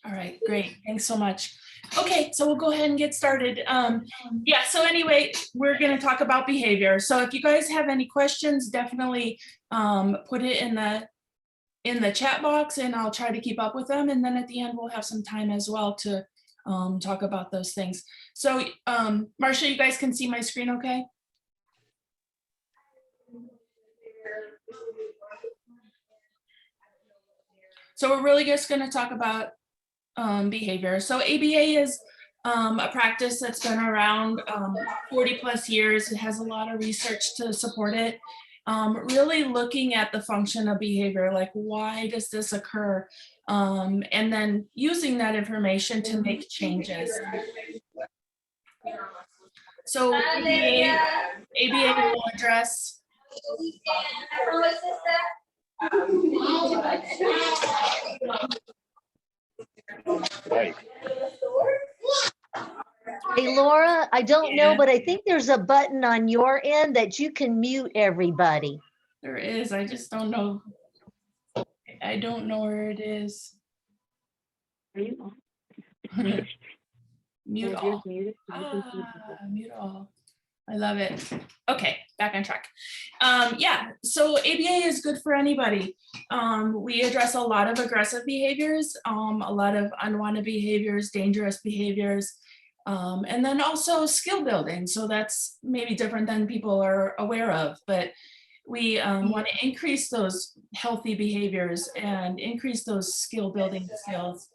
All right, great. Thanks so much. Okay, so we'll go ahead and get started. Yeah, so anyway, we're going to talk about behavior. So if you guys have any questions, definitely put it in the chat box and I'll try to keep up with them. And then at the end, we'll have some time as well to talk about those things. So Marcia, you guys can see my screen okay? So we're really just going to talk about behavior. So ABA is a practice that's been around 40 plus years. It has a lot of research to support it. Really looking at the function of behavior, like why does this occur? And then using that information to make changes. So ABA will address Hey, Laura, I don't know, but I think there's a button on your end that you can mute everybody. There is, I just don't know. I don't know where it is. Mute all. Mute all. I love it. Okay, back on track. Yeah, so ABA is good for anybody. We address a lot of aggressive behaviors, a lot of unwanted behaviors, dangerous behaviors, and then also skill building. So that's maybe different than people are aware of, but we want to increase those healthy behaviors and increase those skill building skills.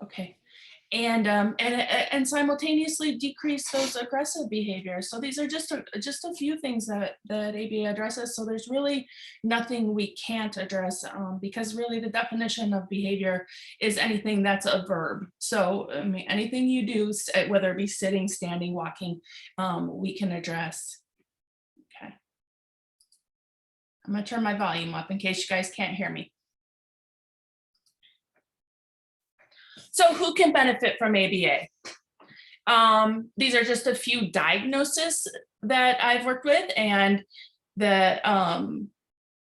Okay, and simultaneously decrease those aggressive behaviors. So these are just a few things that ABA addresses. So there's really nothing we can't address because really the definition of behavior is anything that's a verb. So I mean, anything you do, whether it be sitting, standing, walking, we can address. Okay, I'm gonna turn my volume up in case you guys can't hear me. So who can benefit from ABA? These are just a few diagnoses that I've worked with and that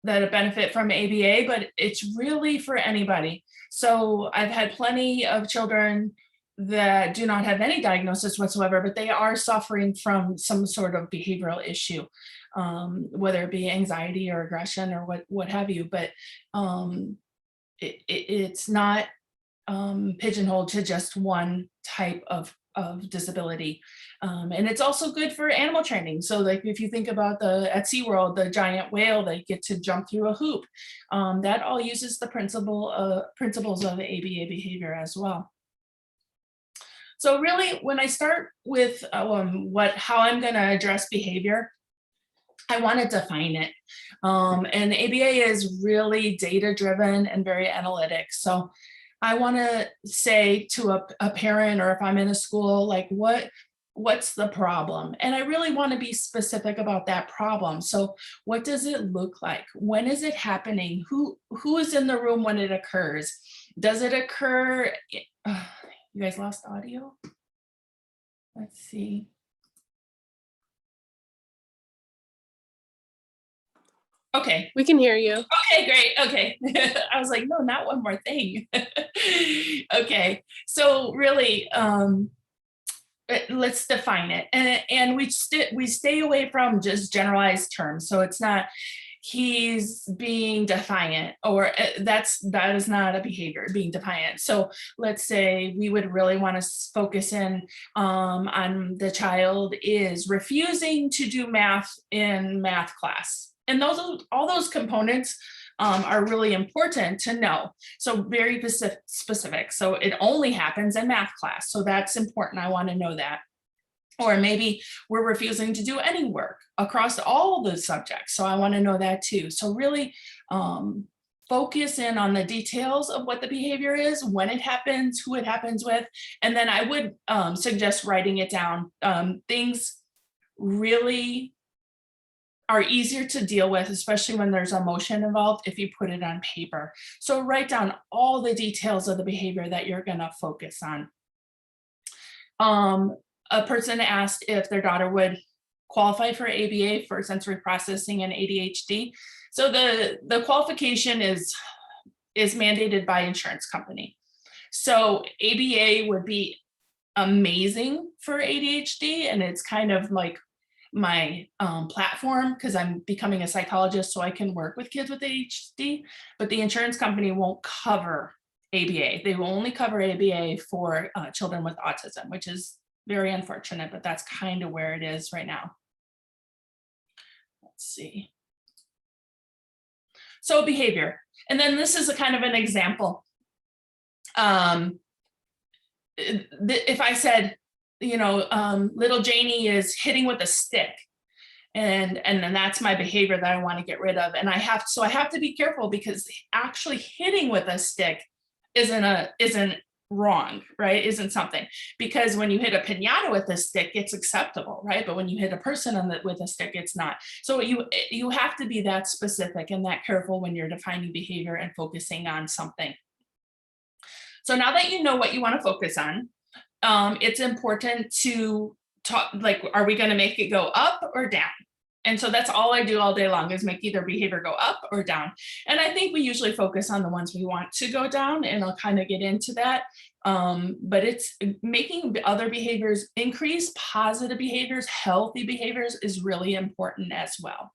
benefit from ABA, but it's really for anybody. So I've had plenty of children that do not have any diagnosis whatsoever, but they are suffering from some sort of behavioral issue, whether it be anxiety or aggression or what have you, but it's not pigeonholed to just one type of disability. And it's also good for animal training. So like if you think about at SeaWorld, the giant whale, they get to jump through a hoop. That all uses the principles of ABA behavior as well. So really, when I start with how I'm going to address behavior, I want to define it. And ABA is really data driven and very analytic. So I want to say to a parent, or if I'm in a school, like what's the problem? And I really want to be specific about that problem. So what does it look like? When is it happening? Who is in the room when it occurs? Does it occur? You guys lost audio? Let's see. Okay. We can hear you. Okay, great. Okay. I was like, no, not one more thing. Okay. So really, let's define it. And we stay away from just generalized terms. So it's not, he's being defiant, or that is not a behavior, being defiant. So let's say we would really want to focus in on the child is refusing to do math in math class. And all those components are really important to know. So very specific. So it only happens in math class. So that's important. I want to know that. Or maybe we're refusing to do any work across all the subjects. So I want to know that too. So really focus in on the details of what the behavior is, when it happens, who it happens with. And then I would suggest writing it down. Things really are easier to deal with, especially when there's emotion involved, if you put it on paper. So write down all the details of the behavior that you're going to focus on. a person asked if their daughter would qualify for ABA for sensory processing and ADHD. So the qualification is mandated by insurance company. So ABA would be amazing for ADHD, and it's kind of like my platform, because I'm becoming a psychologist so I can work with kids with ADHD, but the insurance company won't cover ABA. They will only cover ABA for children with autism, which is very unfortunate, but that's kind of where it is right now. Let's see. So behavior, and then this is a kind of an example. If I said, little Janie is hitting with a stick, and then that's my behavior that I want to get rid of. And I have to be careful, because actually hitting with a stick isn't wrong, right? Isn't something, because when you hit a piñata with a stick, it's acceptable, right? But when you hit a person with a stick, it's not. So you have to be that specific and that careful when you're defining behavior and focusing on something. So now that you know what you want to focus on, it's important to talk, like, are we going to make it go up or down? And so that's all I do all day long, is make either behavior go up or down. And I think we usually focus on the ones we want to go down, and I'll kind of get into that. But it's making other behaviors increase, positive behaviors, healthy behaviors is really important as well.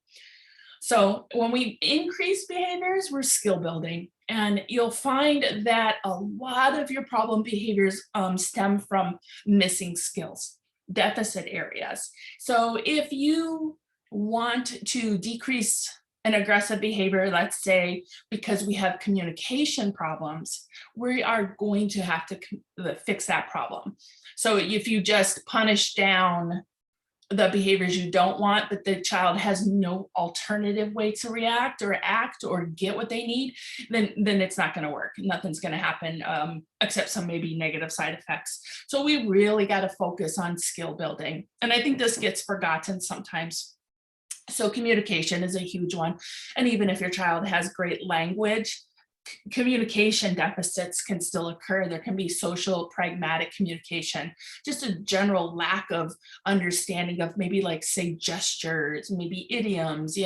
So when we increase behaviors, we're skill building. And you'll find that a lot of your problem behaviors stem from missing skills, deficit areas. So if you want to decrease an aggressive behavior, let's say because we have communication problems, we are going to have to fix that problem. So if you just punish down the behaviors you don't want, but the child has no alternative way to react or act or get what they need, then it's not going to work. Nothing's going to happen except some maybe negative side effects. So we really got to focus on skill building. And I think this gets forgotten sometimes. So communication is a huge one. And even if your child has great language, communication deficits can still occur. There can be social pragmatic communication, just a general lack of understanding of maybe, like, say, gestures, maybe idioms,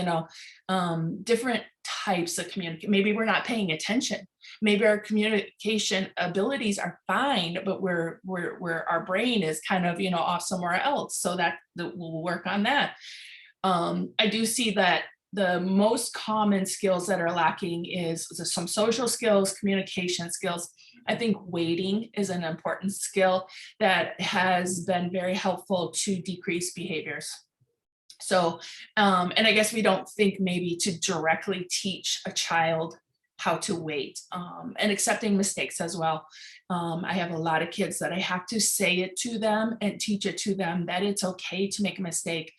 different types of communication. Maybe we're not paying attention. Maybe our communication abilities are fine, but we're our brain is kind of, off somewhere else. So that we'll work on that. I do see that the most common skills that are lacking is some social skills, communication skills. I think waiting is an important skill that has been very helpful to decrease behaviors. So, and I guess we don't think maybe to directly teach a child how to wait, and accepting mistakes as well. I have a lot of kids that I have to say it to them and teach it to them that it's okay to make a mistake,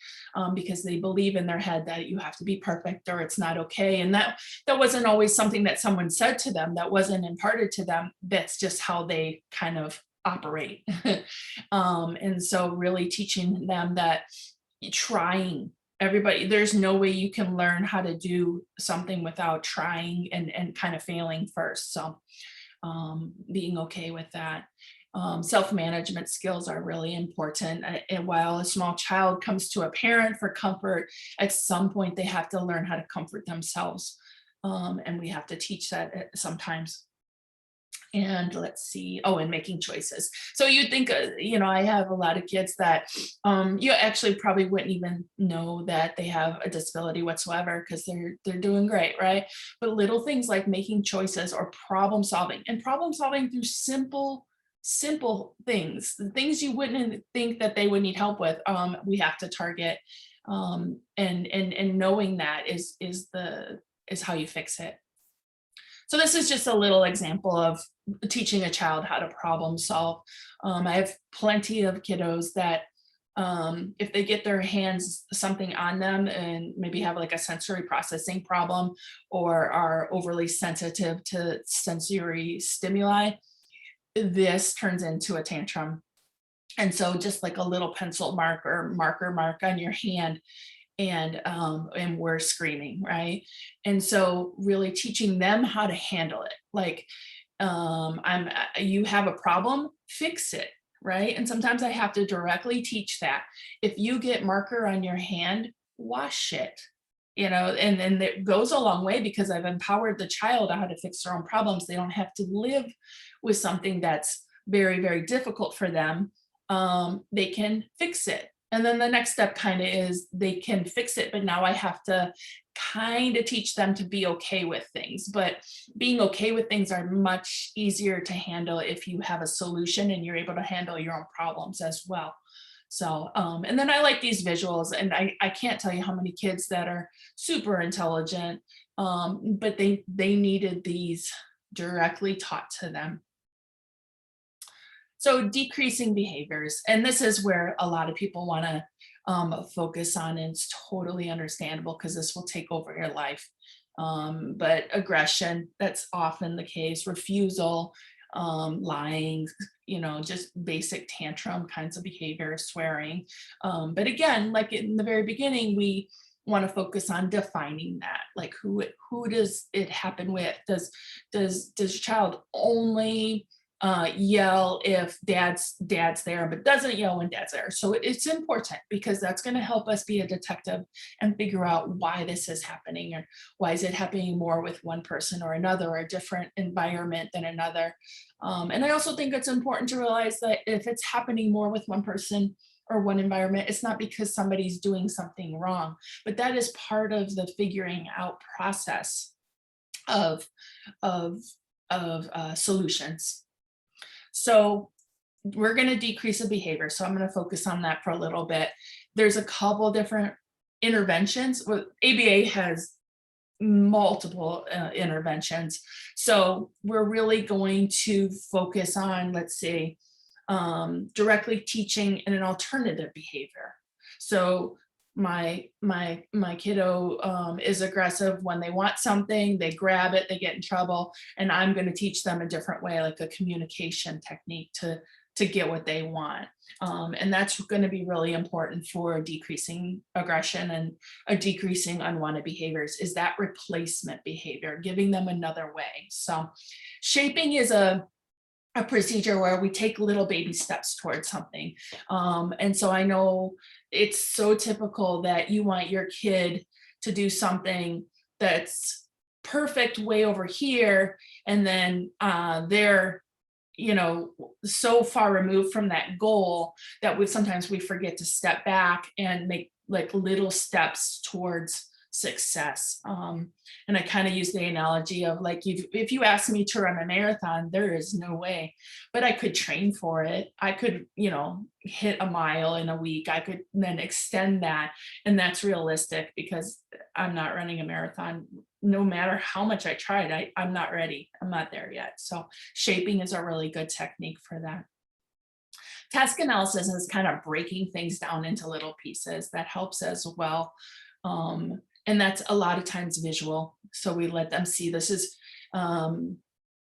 because they believe in their head that you have to be perfect or it's not okay. And that wasn't always something that someone said to them, that wasn't imparted to them. That's just how they kind of operate. And so really teaching them that there's no way you can learn how to do something without trying and kind of failing first. So being okay with that. Self-management skills are really important. And while a small child comes to a parent for comfort, at some point they have to learn how to comfort themselves. And we have to teach that sometimes. And let's see, and making choices. So you'd think, I have a lot of kids that you actually probably wouldn't even know that they have a disability whatsoever, because they're doing great, right? But little things like making choices or problem solving through simple things, the things you wouldn't think that they would need help with, we have to target, and knowing that is how you fix it. So this is just a little example of teaching a child how to problem solve. I have plenty of kiddos that if they get their hands something on them and maybe have like a sensory processing problem or are overly sensitive to sensory stimuli, this turns into a tantrum. And so just like a little pencil mark on your hand, and we're screaming, right? And so really teaching them how to handle it. Like, you have a problem, fix it. right? And sometimes I have to directly teach that. If you get marker on your hand, wash it, and then it goes a long way because I've empowered the child how to fix their own problems. They don't have to live with something that's very, very difficult for them. They can fix it. And then the next step kind of is they can fix it, but now I have to kind of teach them to be okay with things. But being okay with things are much easier to handle if you have a solution and you're able to handle your own problems as well. So, and then I like these visuals, and I can't tell you how many kids that are super intelligent, but they needed these directly taught to them. So decreasing behaviors, and this is where a lot of people want to focus on, and it's totally understandable because this will take over your life. But aggression, that's often the case, refusal, lying, just basic tantrum kinds of behavior, swearing. But again, like in the very beginning, we want to focus on defining that, like who does it happen with? Does your child only yell if dad's there, but doesn't yell when dad's there? So it's important because that's going to help us be a detective and figure out why this is happening, or why is it happening more with one person or another, or a different environment than another. And I also think it's important to realize that if it's happening more with one person or one environment, it's not because somebody's doing something wrong, but that is part of the figuring out process of solutions. So we're going to decrease a behavior. So I'm going to focus on that for a little bit. There's a couple different interventions. Well, ABA has multiple interventions. So we're really going to focus on, let's say, directly teaching in an alternative behavior. So my kiddo is aggressive when they want something, they grab it, they get in trouble, and I'm going to teach them a different way, like a communication technique to get what they want. And that's going to be really important for decreasing aggression and decreasing unwanted behaviors, is that replacement behavior, giving them another way. So shaping is a procedure where we take little baby steps towards something. And so I know it's so typical that you want your kid to do something that's perfect way over here, and then they're so far removed from that goal that sometimes we forget to step back and make like little steps towards success. And I kind of use the analogy of, like, if you ask me to run a marathon, there is no way, but I could train for it. I could, hit a mile in a week. I could then extend that. And that's realistic because I'm not running a marathon. No matter how much I tried, I'm not ready. I'm not there yet. So shaping is a really good technique for that. Task analysis is kind of breaking things down into little pieces. That helps as well. And that's a lot of times visual. So we let them see. This is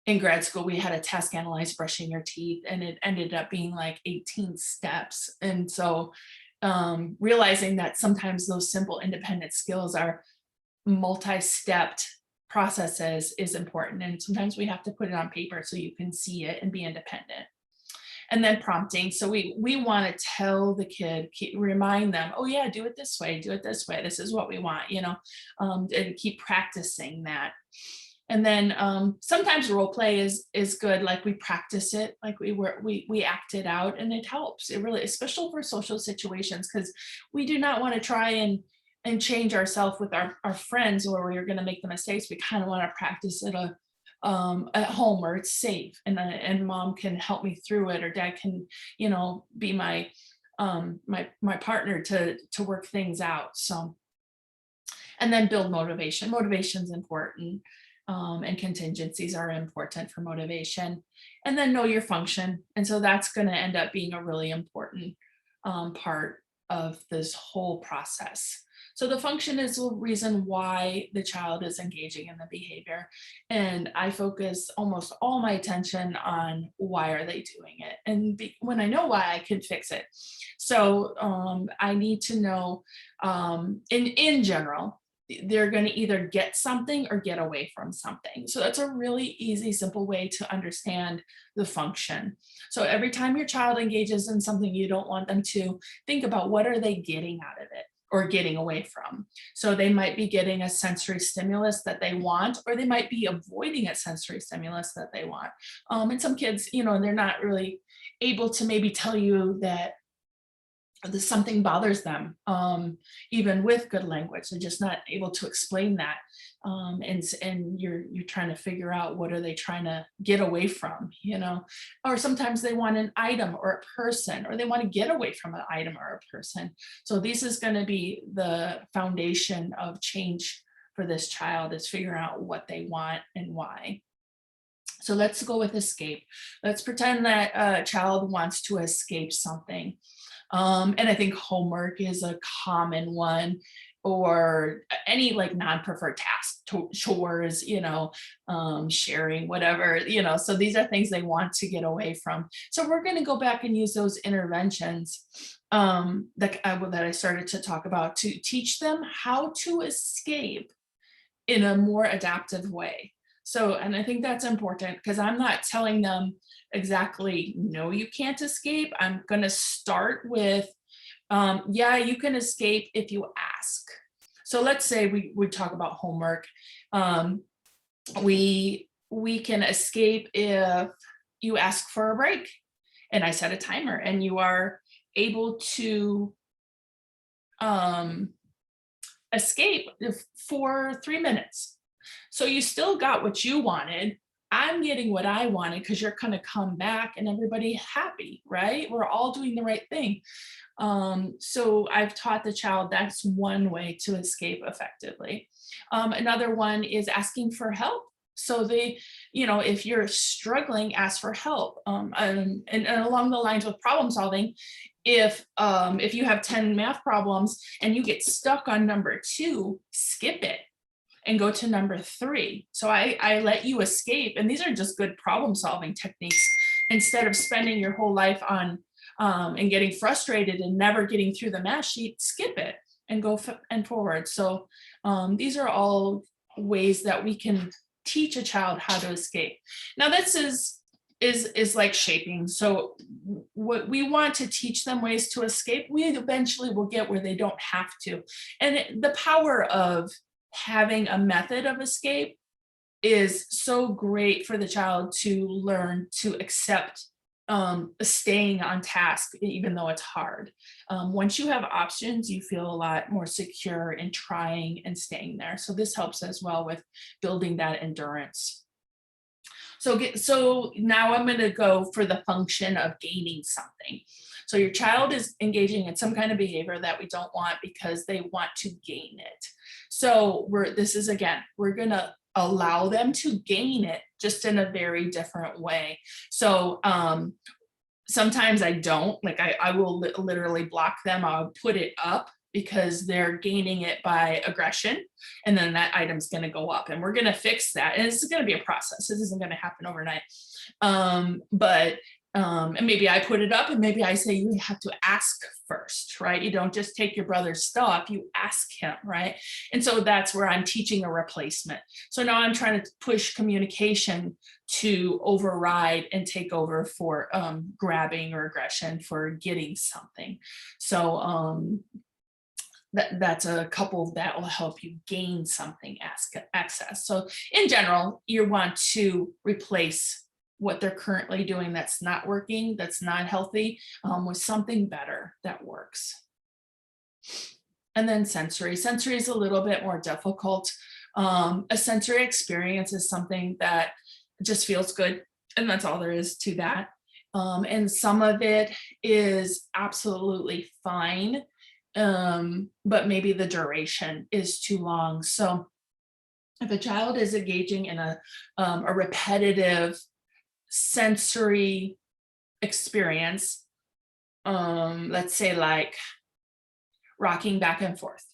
in grad school, we had a task analyze brushing your teeth, and it ended up being like 18 steps. And so realizing that sometimes those simple independent skills are multi-stepped processes is important. And sometimes we have to put it on paper so you can see it and be independent. And then prompting. So we want to tell the kid, remind them, oh yeah, do it this way, this is what we want, and keep practicing that. And then sometimes role play is good. Like we practice it, like we act it out, and it helps. It really, especially for social situations, because we do not want to try and change ourselves with our friends, or we're going to make the mistakes. We kind of want to practice it at home where it's safe, and mom can help me through it, or dad can, be my partner to work things out. So, and then build motivation. Motivation's important, and contingencies are important for motivation. And then know your function. And so that's going to end up being a really important part of this whole process. So the function is the reason why the child is engaging in the behavior. And I focus almost all my attention on why are they doing it? And when I know why, I can fix it. So I need to know, in general, they're going to either get something or get away from something. So that's a really easy, simple way to understand the function. So every time your child engages in something you don't want them to, think about what are they getting out of it or getting away from. So they might be getting a sensory stimulus that they want, or they might be avoiding a sensory stimulus that they want. And some kids, you know, they're not really able to maybe tell you that something bothers them, even with good language. They're just not able to explain that. And you're trying to figure out what are they trying to get away from, you know, or sometimes they want an item or a person, or they want to get away from an item or a person. So this is going to be the foundation of change for this child, is figuring out what they want and why. So let's go with escape. Let's pretend that a child wants to escape something. And I think homework is a common one, or any like non-preferred tasks, chores, you know, sharing, whatever, you know, so these are things they want to get away from. So we're going to go back and use those interventions that I started to talk about to teach them how to escape in a more adaptive way. So, and I think that's important, because I'm not telling them exactly, no, you can't escape. I'm going to start with, yeah, you can escape if you ask. So let's say we talk about homework. We can escape if you ask for a break and I set a timer, and you are able to escape for 3 minutes. So you still got what you wanted. I'm getting what I wanted, because you're going to come back and everybody happy, right? We're all doing the right thing. So I've taught the child that's one way to escape effectively. Another one is asking for help. So they, you know, if you're struggling, ask for help. And along the lines with problem solving, if you have 10 math problems and you get stuck on number 2, skip it and go to number 3. So I let you escape. And these are just good problem solving techniques, instead of spending your whole life on and getting frustrated and never getting through the math sheet. Skip it and go forward. So these are all ways that we can teach a child how to escape. Now this is like shaping. So what we want to teach them ways to escape, we eventually will get where they don't have to. And the power of having a method of escape is so great for the child to learn to accept staying on task, even though it's hard. Once you have options, you feel a lot more secure in trying and staying there. So this helps as well with building that endurance. So now I'm going to go for the function of gaining something. So your child is engaging in some kind of behavior that we don't want because they want to gain it. So we're going to allow them to gain it, just in a very different way. So sometimes I don't, like I will literally block them. I'll put it up because they're gaining it by aggression, and then that item's going to go up, and we're going to fix that. And it's going to be a process. This isn't going to happen overnight. And maybe I put it up, and maybe I say, you have to ask first, right? You don't just take your brother's stuff, you ask him, right? And so that's where I'm teaching a replacement. So now I'm trying to push communication to override and take over for grabbing or aggression for getting something. So that's a couple that will help you gain something, access. So in general, you want to replace what they're currently doing that's not working, that's not healthy, with something better that works. And then sensory. Sensory is a little bit more difficult. A sensory experience is something that just feels good, and that's all there is to that. And some of it is absolutely fine, but maybe the duration is too long. So if a child is engaging in a repetitive sensory experience, let's say like rocking back and forth.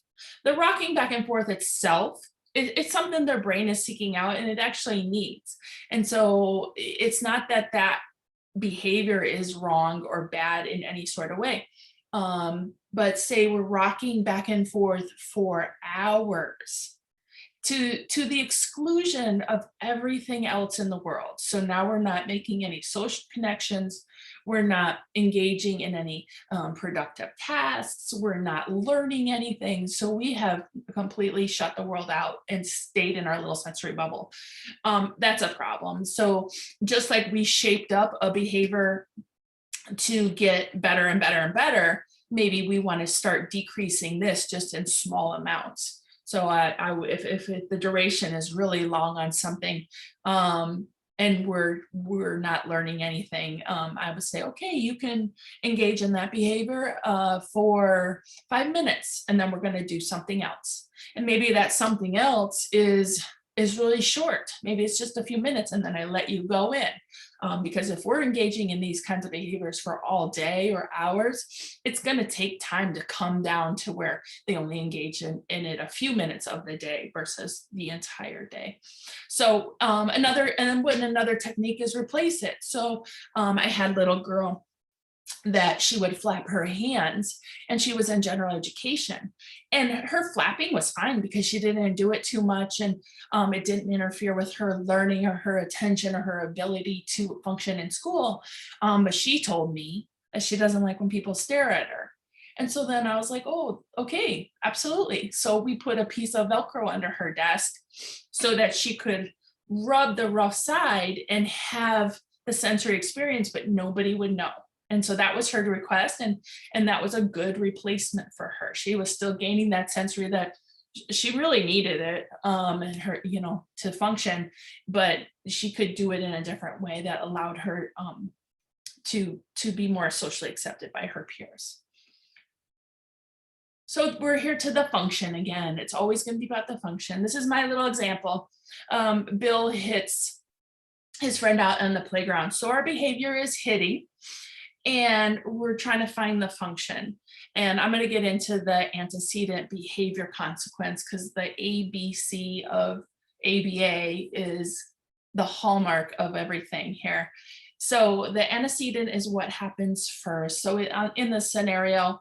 The rocking back and forth itself, it's something their brain is seeking out, and it actually needs. And so it's not that that behavior is wrong or bad in any sort of way. But say we're rocking back and forth for hours to the exclusion of everything else in the world. So now we're not making any social connections. We're not engaging in any productive tasks. We're not learning anything. So we have completely shut the world out and stayed in our little sensory bubble. That's a problem. So just like we shaped up a behavior to get better and better and better, maybe we want to start decreasing this just in small amounts. So if the duration is really long on something, and we're not learning anything, I would say, okay, you can engage in that behavior for 5 minutes, and then we're going to do something else. And maybe that something else is really short. Maybe it's just a few minutes, and then I let you go in. Because if we're engaging in these kinds of behaviors for all day or hours, it's going to take time to come down to where they only engage in it a few minutes of the day versus the entire day. So another technique is replace it. So I had a little girl that she would flap her hands, and she was in general education, and her flapping was fine because she didn't do it too much, and it didn't interfere with her learning or her attention or her ability to function in school. But she told me that she doesn't like when people stare at her. And so then I was like, oh, okay, absolutely. So we put a piece of Velcro under her desk so that she could rub the rough side and have the sensory experience, but nobody would know. And so that was her request, and that was a good replacement for her. She was still gaining that sensory that she really needed it, and her, to function, but she could do it in a different way that allowed her to be more socially accepted by her peers. So we're here to the function again. It's always going to be about the function. This is my little example. Bill hits his friend out on the playground. So our behavior is hitting, and we're trying to find the function. And I'm going to get into the antecedent behavior consequence because the ABC of ABA is the hallmark of everything here. So the antecedent is what happens first. So in the scenario,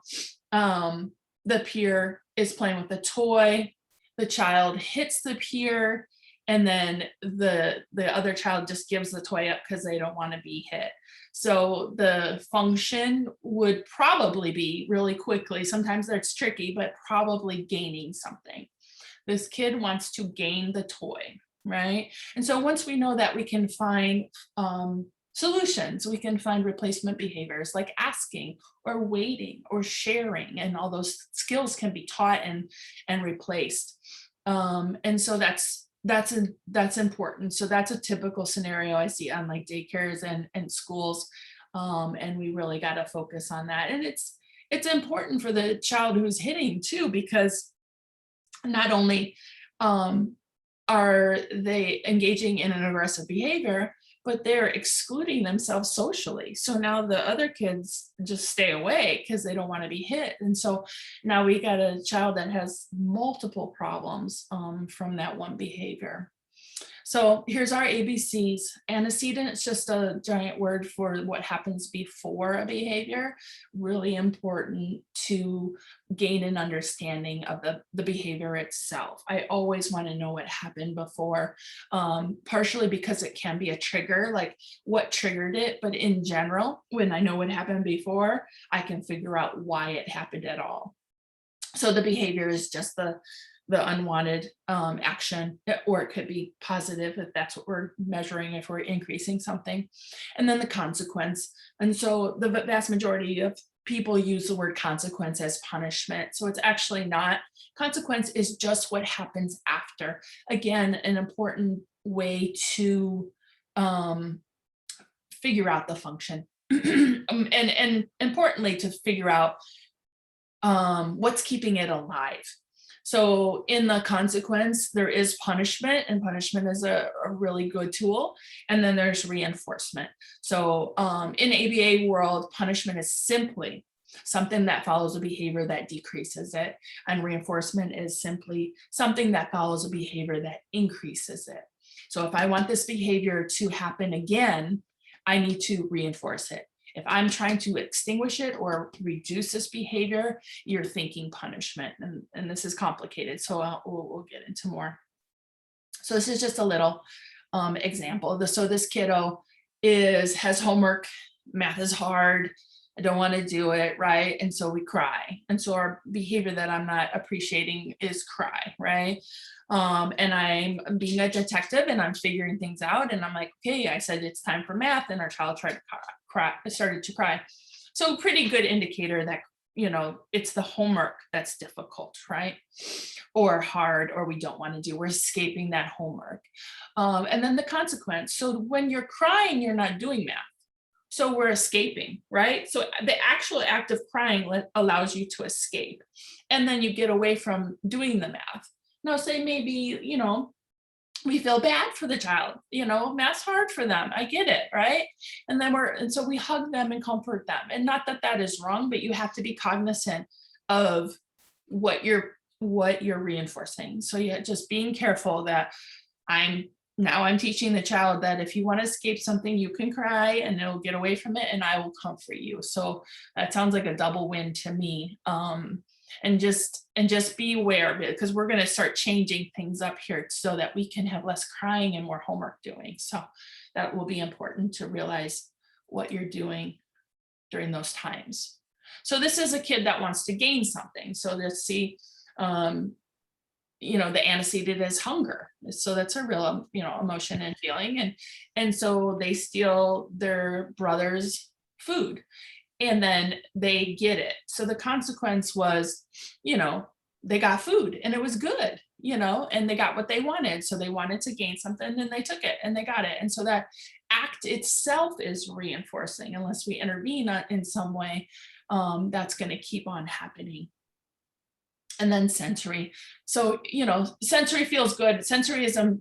the peer is playing with a toy, the child hits the peer, and then the other child just gives the toy up because they don't want to be hit. So the function would probably be really quickly, sometimes that's tricky, but probably gaining something. This kid wants to gain the toy, right? And so once we know that, we can find solutions. We can find replacement behaviors like asking or waiting or sharing, and all those skills can be taught and replaced. And so that's important. So that's a typical scenario I see on like daycares and schools. And we really got to focus on that. And it's important for the child who's hitting too, because not only are they engaging in an aggressive behavior, but they're excluding themselves socially. So now the other kids just stay away because they don't want to be hit. And so now we got a child that has multiple problems from that one behavior. So here's our ABCs. Antecedent is just a giant word for what happens before a behavior. Really important to gain an understanding of the behavior itself. I always want to know what happened before, partially because it can be a trigger, like what triggered it. But in general, when I know what happened before, I can figure out why it happened at all. So the behavior is just the unwanted action, or it could be positive if that's what we're measuring, if we're increasing something, and then the consequence. And so the vast majority of people use the word consequence as punishment. So it's actually not. Consequence is just what happens after. Again, an important way to figure out the function and importantly to figure out what's keeping it alive. So in the consequence, there is punishment, and punishment is a really good tool. And then there's reinforcement. So in ABA world, punishment is simply something that follows a behavior that decreases it. And reinforcement is simply something that follows a behavior that increases it. So if I want this behavior to happen again, I need to reinforce it. If I'm trying to extinguish it or reduce this behavior, you're thinking punishment. And this is complicated. So we'll get into more. So this is just a little example. So this kiddo has homework, math is hard, I don't want to do it, right? And so we cry. And so our behavior that I'm not appreciating is cry, right? And I'm being a detective and I'm figuring things out. And I'm like, okay, I said it's time for math, and our child started to cry. So pretty good indicator that, it's the homework that's difficult, right? Or hard, or we don't want to do. We're escaping that homework. And then the consequence. So when you're crying, you're not doing math. So we're escaping, right? So the actual act of crying allows you to escape. And then you get away from doing the math. Now, say maybe, we feel bad for the child, math's hard for them. I get it, right? And so we hug them and comfort them. And not that that is wrong, but you have to be cognizant of what you're reinforcing. So just being careful that I'm teaching the child that if you want to escape something, you can cry and it'll get away from it and I will comfort you. So that sounds like a double win to me. And just be aware of it, because we're going to start changing things up here so that we can have less crying and more homework doing. So that will be important to realize what you're doing during those times. So this is a kid that wants to gain something. So let's see, the antecedent is hunger. So that's a real, emotion and feeling. And so they steal their brother's food. And then they get it. So the consequence was, they got food and it was good, and they got what they wanted. So they wanted to gain something and they took it and they got it. And so that act itself is reinforcing. Unless we intervene in some way, that's going to keep on happening. And then sensory. So, sensory feels good. Sensoryism,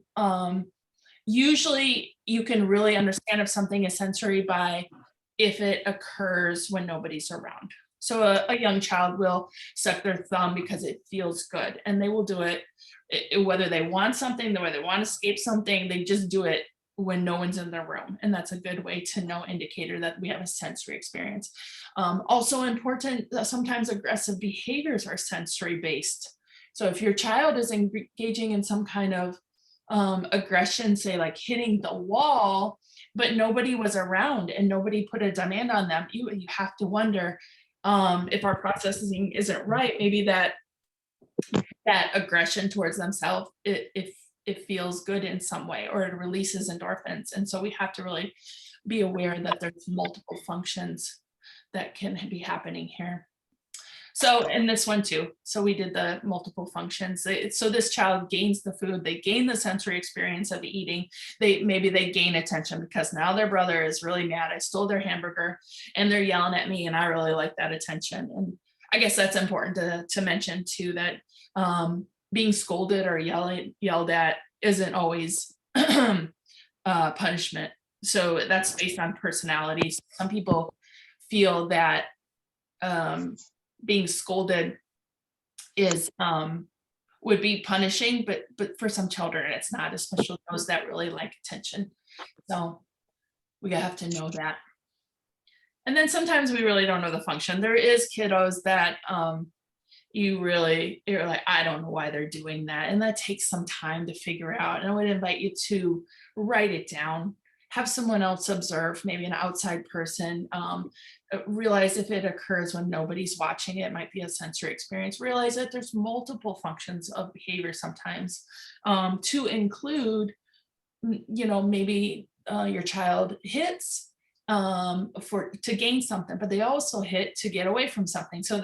usually you can really understand if something is sensory by if it occurs when nobody's around. So a young child will suck their thumb because it feels good, and they will do it whether they want something, whether they want to escape something, they just do it when no one's in the room. And that's a good way to know, indicator that we have a sensory experience. Also important, sometimes aggressive behaviors are sensory based. So if your child is engaging in some kind of aggression, say like hitting the wall, but nobody was around and nobody put a demand on them, you have to wonder if our processing isn't right. Maybe that aggression towards themselves, if it feels good in some way, or it releases endorphins. And so we have to really be aware that there's multiple functions that can be happening here. So in this one too, so we did the multiple functions. So this child gains the food, they gain the sensory experience of eating. Maybe they gain attention because now their brother is really mad. I stole their hamburger and they're yelling at me and I really like that attention. And I guess that's important to mention too, that being scolded or yelled at isn't always punishment. So that's based on personalities. Some people feel that being scolded is would be punishing, but for some children it's not, especially those that really like attention. So we have to know that. And then sometimes we really don't know the function. There is kiddos that you're like, I don't know why they're doing that, and that takes some time to figure out. And I would invite you to write it down, have someone else observe, maybe an outside person, realize if it occurs when nobody's watching, it might be a sensory experience. Realize that there's multiple functions of behavior sometimes, to include, maybe your child hits to gain something, but they also hit to get away from something. So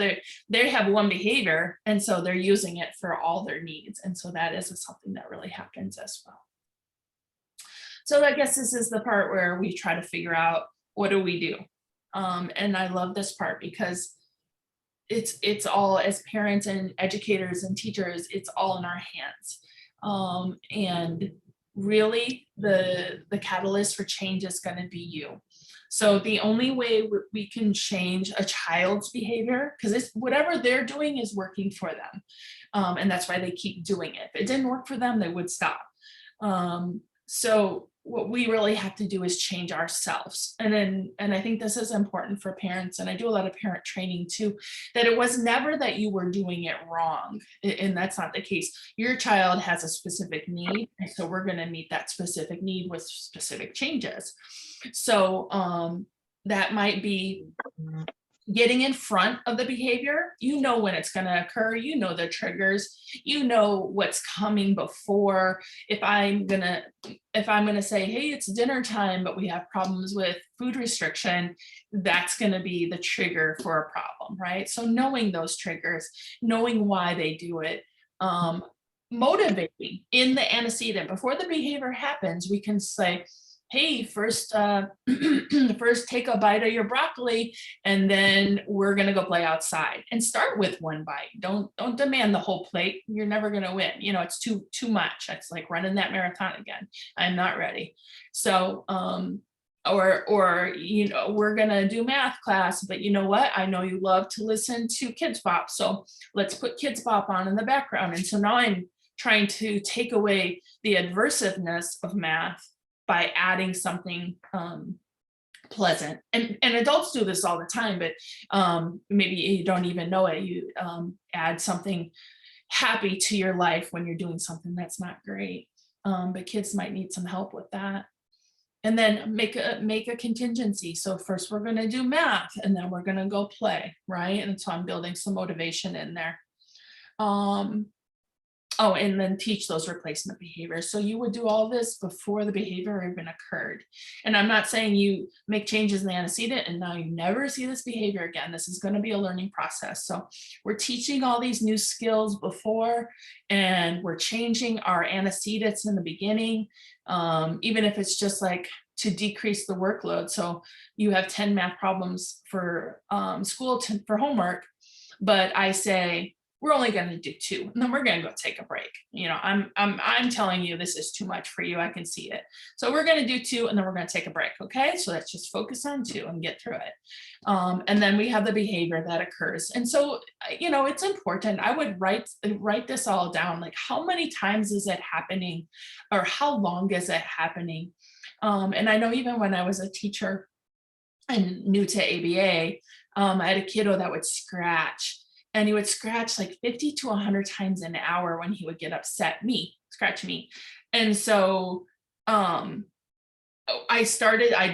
they have one behavior, and so they're using it for all their needs. And so that is something that really happens as well. So I guess this is the part where we try to figure out, what do we do? And I love this part because it's all, as parents and educators and teachers, it's all in our hands. And really the catalyst for change is going to be you. So the only way we can change a child's behavior, because it's whatever they're doing is working for them. And that's why they keep doing it. If it didn't work for them, they would stop. So what we really have to do is change ourselves. And I think this is important for parents, and I do a lot of parent training too, that it was never that you were doing it wrong. And that's not the case. Your child has a specific need, and so we're going to meet that specific need with specific changes. So that might be getting in front of the behavior. You know when it's going to occur, you know the triggers, you know what's coming before. If I'm going to say, hey, it's dinner time, but we have problems with food restriction, that's going to be the trigger for a problem, right? So knowing those triggers, knowing why they do it, motivating in the antecedent before the behavior happens, we can say, hey, first take a bite of your broccoli, and then we're gonna go play outside, and start with one bite. Don't demand the whole plate. You're never gonna win. You know, it's too much. It's like running that marathon again. I'm not ready. So or you know, we're gonna do math class, but you know what? I know you love to listen to Kids Bop, so let's put Kids Bop on in the background. And so now I'm trying to take away the adversiveness of math by adding something pleasant. And adults do this all the time, but maybe you don't even know it. You add something happy to your life when you're doing something that's not great. But kids might need some help with that. And then make a contingency. So first we're going to do math, and then we're going to go play, right? And so I'm building some motivation in there. Oh, and then teach those replacement behaviors. So you would do all this before the behavior even occurred. And I'm not saying you make changes in the antecedent and now you never see this behavior again. This is going to be a learning process. So we're teaching all these new skills before, and we're changing our antecedents in the beginning, even if it's just like to decrease the workload. So you have 10 math problems for school for homework, but I say, we're only going to do 2, and then we're going to go take a break. You know, I'm telling you, this is too much for you. I can see it. So we're going to do 2, and then we're going to take a break. Okay. So let's just focus on 2 and get through it. And then we have the behavior that occurs. And so, you know, it's important. I would write this all down. Like, how many times is it happening, or how long is it happening? And I know even when I was a teacher and new to ABA, I had a kiddo that would scratch. And he would scratch like 50 to 100 times an hour when he would get upset, scratch me. And so I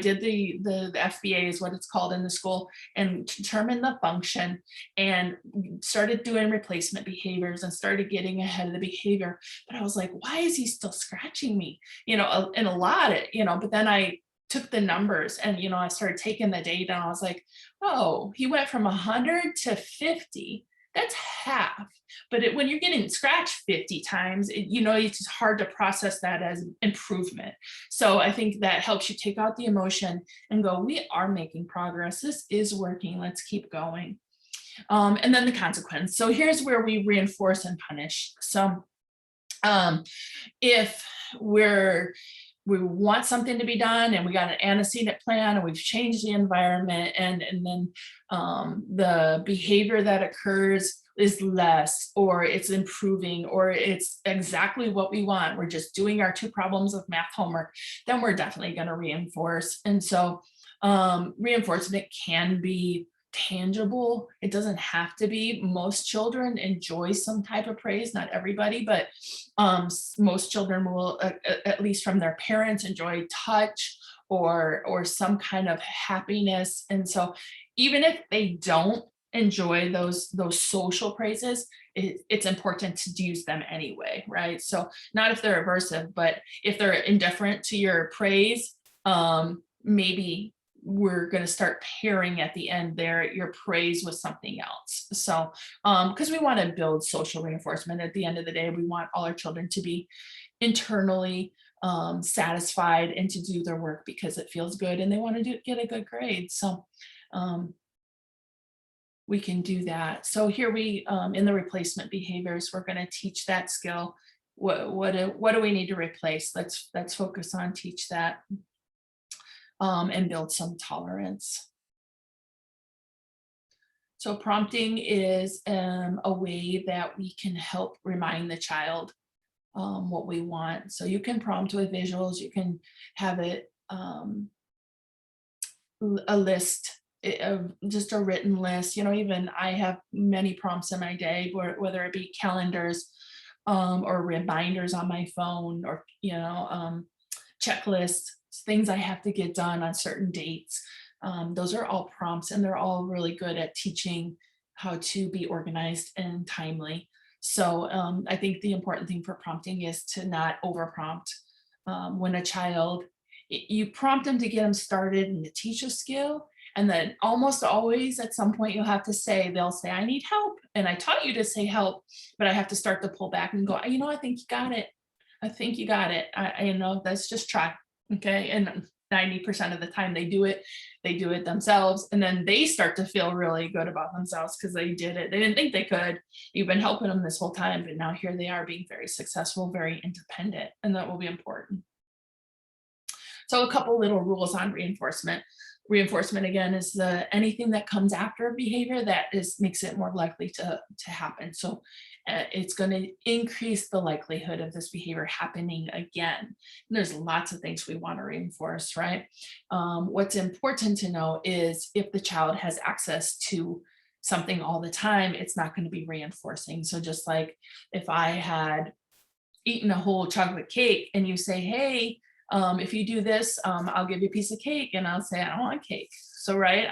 did the FBA is what it's called in the school, and determined the function, and started doing replacement behaviors and started getting ahead of the behavior. But I was like, why is he still scratching me? You know, and a lot, you know, but then I took the numbers, and, you know, I started taking the data, and I was like, oh, he went from 100 to 50. That's half. But when you're getting scratched 50 times, you know, it's just hard to process that as improvement. So I think that helps you take out the emotion and go, we are making progress. This is working. Let's keep going. And then the consequence. So here's where we reinforce and punish. So if we want something to be done, and we got an antecedent plan, and we've changed the environment, and then the behavior that occurs is less, or it's improving, or it's exactly what we want, we're just doing our 2 problems of math homework, then we're definitely going to reinforce. And so reinforcement can be tangible. It doesn't have to be. Most children enjoy some type of praise, not everybody, but most children will, at least from their parents, enjoy touch or some kind of happiness. And so even if they don't enjoy those social praises, it's important to use them anyway, right? So not if they're aversive, but if they're indifferent to your praise, maybe we're going to start pairing at the end there your praise with something else. So because we want to build social reinforcement. At the end of the day, we want all our children to be internally satisfied and to do their work because it feels good and they want to get a good grade. So we can do that. So here we in the replacement behaviors, we're going to teach that skill. What do we need to replace? Let's focus on teach that. And build some tolerance. So prompting is a way that we can help remind the child what we want. So you can prompt with visuals, you can have it a list of just a written list. Even I have many prompts in my day, whether it be calendars or reminders on my phone, or checklists, things I have to get done on certain dates. Those are all prompts, and they're all really good at teaching how to be organized and timely. So I think the important thing for prompting is to not over prompt. When a child, you prompt them to get them started and to teach a skill, and then almost always at some point they'll say, I need help. And I taught you to say help, but I have to start to pull back and go, I think you got it. I think you got it. Let's just try. Okay. And 90% of the time they do it themselves. And then they start to feel really good about themselves because they did it. They didn't think they could. You've been helping them this whole time, but now here they are being very successful, very independent, and that will be important. So a couple little rules on reinforcement. Reinforcement, again, is anything that comes after behavior that makes it more likely to happen. So it's going to increase the likelihood of this behavior happening again. And there's lots of things we want to reinforce, right? What's important to know is if the child has access to something all the time, it's not going to be reinforcing. So just like if I had eaten a whole chocolate cake and you say, hey, if you do this, I'll give you a piece of cake, and I'll say, I don't want cake. So, right,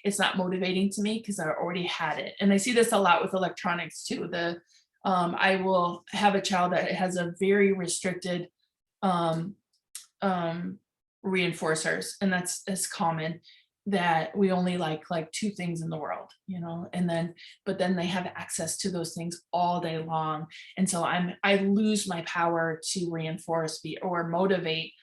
it's not motivating to me because I already had it. And I see this a lot with electronics too. I will have a child that has a very restricted reinforcers, and that's common, that we only like 2 things in the world, but then they have access to those things all day long. And so I lose my power to reinforce or motivate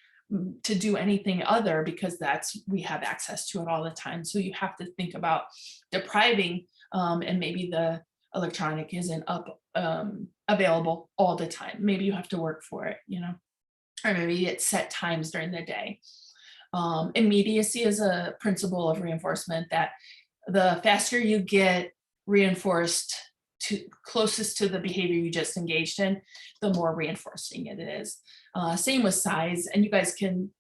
to do anything other, because we have access to it all the time. So you have to think about depriving, and maybe the electronic isn't available all the time. Maybe you have to work for it, or maybe it's set times during the day. Immediacy is a principle of reinforcement, that the faster you get reinforced closest to the behavior you just engaged in, the more reinforcing it is. Same with size, and you guys can,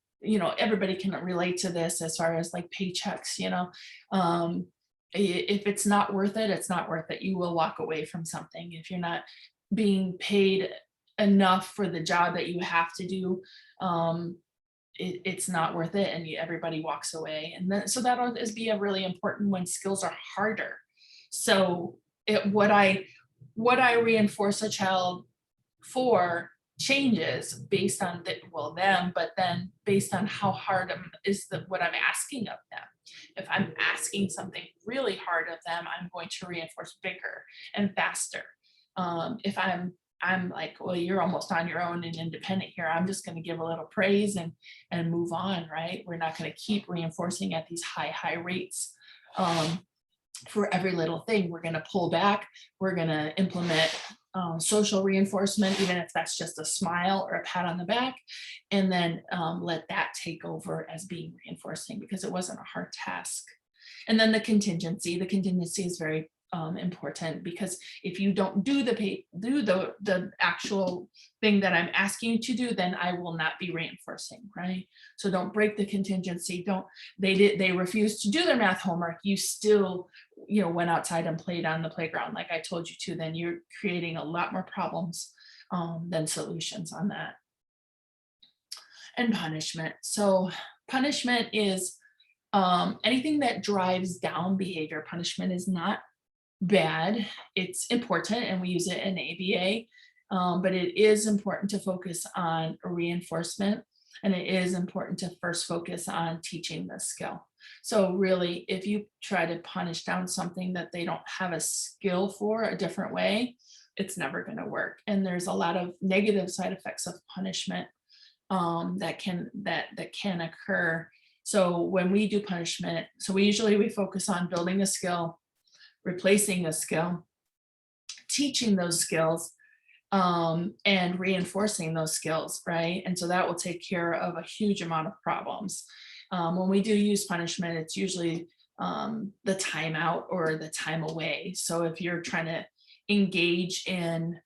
everybody can relate to this as far as like paychecks, if it's not worth it, it's not worth it. You will walk away from something if you're not being paid enough for the job that you have to do. It's not worth it, and everybody walks away. And then, so that'll be a really important when skills are harder. So what I reinforce a child for changes based on them, but then based on how hard what I'm asking of them. If I'm asking something really hard of them, I'm going to reinforce bigger and faster. If I'm like, well, you're almost on your own and independent here, I'm just going to give a little praise and move on, right? We're not going to keep reinforcing at these high rates for every little thing. We're going to pull back. We're going to implement social reinforcement, even if that's just a smile or a pat on the back, and then let that take over as being reinforcing, because it wasn't a hard task. And then the contingency is very important, because if you don't do the actual thing that I'm asking you to do, then I will not be reinforcing, right? So don't break the contingency. They refused to do their math homework. You still, went outside and played on the playground like I told you to, then you're creating a lot more problems than solutions on that. And punishment. So punishment is anything that drives down behavior. Punishment is not bad. It's important, and we use it in ABA, but it is important to focus on reinforcement, and it is important to first focus on teaching the skill. So really, if you try to punish down something that they don't have a skill for a different way, it's never going to work. And there's a lot of negative side effects of punishment that can occur. So when we do punishment, we focus on building a skill, replacing a skill, teaching those skills, and reinforcing those skills, right? And so that will take care of a huge amount of problems. When we do use punishment, it's usually the timeout or the time away. So if you're trying to engage in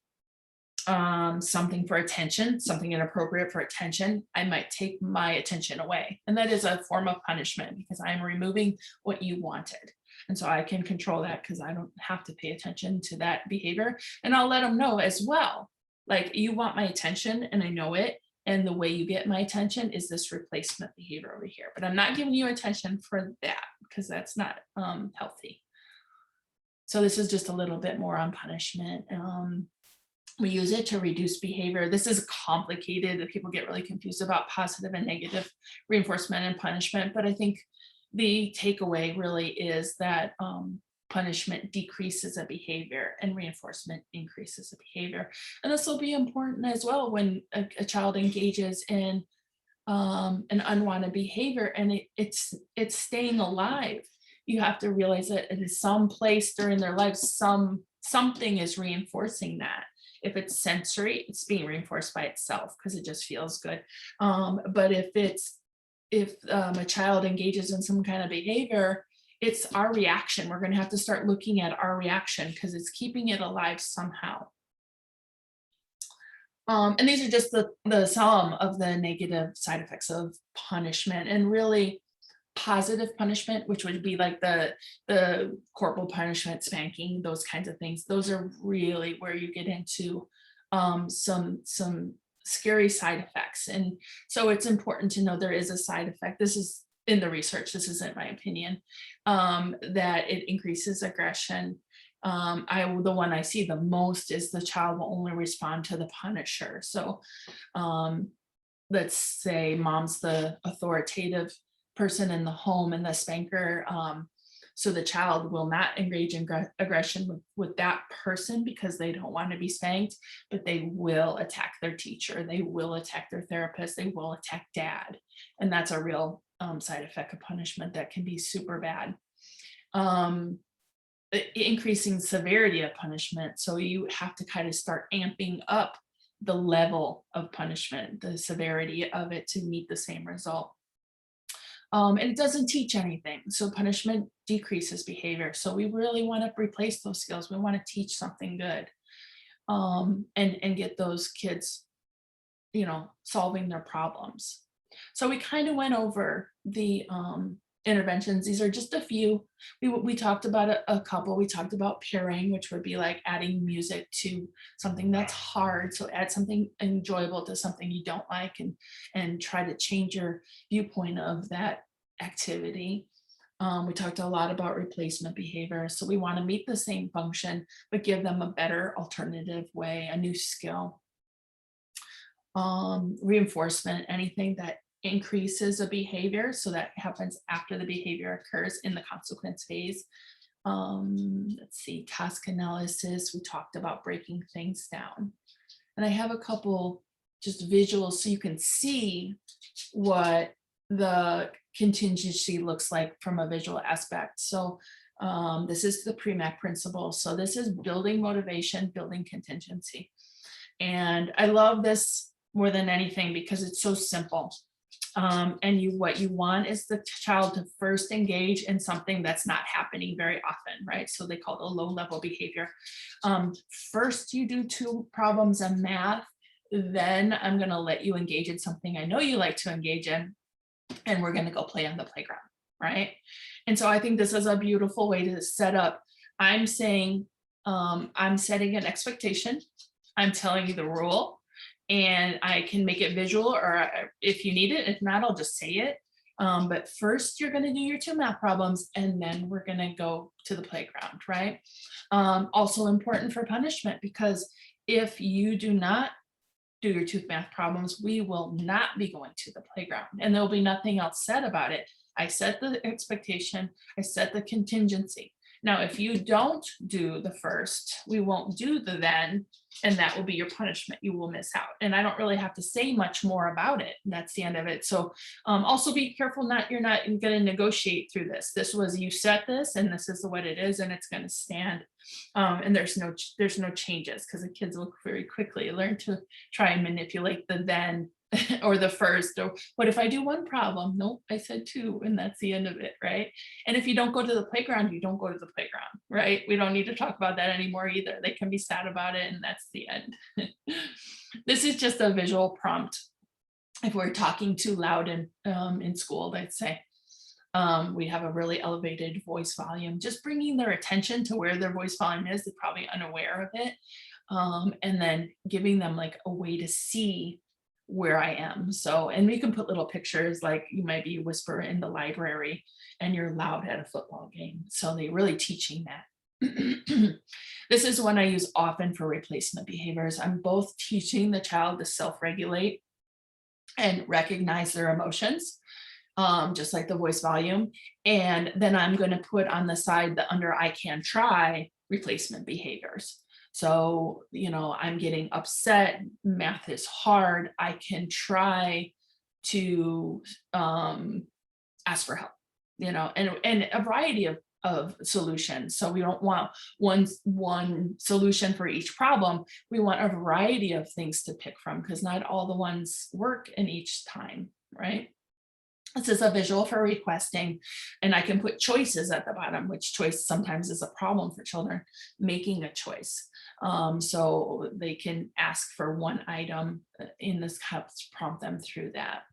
something for attention, something inappropriate for attention, I might take my attention away. And that is a form of punishment because I'm removing what you wanted. And so I can control that because I don't have to pay attention to that behavior. And I'll let them know as well, like, you want my attention and I know it. And the way you get my attention is this replacement behavior over here. But I'm not giving you attention for that because that's not healthy. So this is just a little bit more on punishment. We use it to reduce behavior. This is complicated that people get really confused about positive and negative reinforcement and punishment. But I think the takeaway really is that punishment decreases a behavior and reinforcement increases a behavior. And this will be important as well when a child engages in an unwanted behavior and it's staying alive. You have to realize that at some place during their life, something is reinforcing that. If it's sensory, it's being reinforced by itself because it just feels good. But if a child engages in some kind of behavior, it's our reaction. We're going to have to start looking at our reaction because it's keeping it alive somehow. And these are just the sum of the negative side effects of punishment. And really, positive punishment, which would be like the corporal punishment, spanking, those kinds of things, those are really where you get into some scary side effects. And so it's important to know there is a side effect. This is in the research, this isn't my opinion, that it increases aggression. The one I see the most is the child will only respond to the punisher. So let's say mom's the authoritative person in the home and the spanker, so the child will not engage in aggression with that person because they don't want to be spanked, but they will attack their teacher, they will attack their therapist, they will attack dad. And that's a real side effect of punishment that can be super bad. Increasing severity of punishment, so you have to kind of start amping up the level of punishment, the severity of it to meet the same result. And it doesn't teach anything. So punishment decreases behavior. So we really want to replace those skills. We want to teach something good, and get those kids, solving their problems. So we kind of went over the interventions. These are just a few. We talked about a couple. We talked about pairing, which would be like adding music to something that's hard. So add something enjoyable to something you don't like, and try to change your viewpoint of that activity. We talked a lot about replacement behavior. So we want to meet the same function, but give them a better alternative way, a new skill. Reinforcement, anything that increases a behavior, so that happens after the behavior occurs in the consequence phase. Let's see, task analysis, we talked about breaking things down. And I have a couple just visuals so you can see what the contingency looks like from a visual aspect. So this is the pre-MAC principle. So this is building motivation, building contingency. And I love this more than anything because it's so simple. And what you want is the child to first engage in something that's not happening very often, right? So they call it a low level behavior. First you do 2 problems in math, then I'm gonna let you engage in something I know you like to engage in, and we're gonna go play on the playground, right? And so I think this is a beautiful way to set up. I'm saying, I'm setting an expectation, I'm telling you the rule, and I can make it visual, or if you need it, if not, I'll just say it. But first you're going to do your 2 math problems, and then we're going to go to the playground, right? Also important for punishment, because if you do not do your 2 math problems, we will not be going to the playground, and there'll be nothing else said about it. I set the expectation, I set the contingency. Now, if you don't do the first, we won't do the then, and that will be your punishment. You will miss out. And I don't really have to say much more about it. That's the end of it. So also be careful, you're not going to negotiate through this. This was, you set this, and this is what it is, and it's going to stand. And there's no changes, because the kids will very quickly learn to try and manipulate the then or the first, or what if I do one problem? Nope, I said two, and that's the end of it, right? And if you don't go to the playground, you don't go to the playground, right? We don't need to talk about that anymore either. They can be sad about it, and that's the end. This is just a visual prompt. If we're talking too loud in school, I'd say. We have a really elevated voice volume, just bringing their attention to where their voice volume is. They're probably unaware of it. And then giving them like a way to see where I am. So, and we can put little pictures, like you might be whisper in the library and you're loud at a football game. So they're really teaching that. This is one I use often for replacement behaviors. I'm both teaching the child to self-regulate and recognize their emotions, just like the voice volume. And then I'm going to put on the side the under I can try replacement behaviors. So, you know, I'm getting upset, math is hard, I can try to ask for help, you know, and a variety of solutions. So we don't want one solution for each problem. We want a variety of things to pick from, because not all the ones work in each time, right? This is a visual for requesting, and I can put choices at the bottom, which choice sometimes is a problem for children, making a choice. So they can ask for one item in this, helps prompt them through that.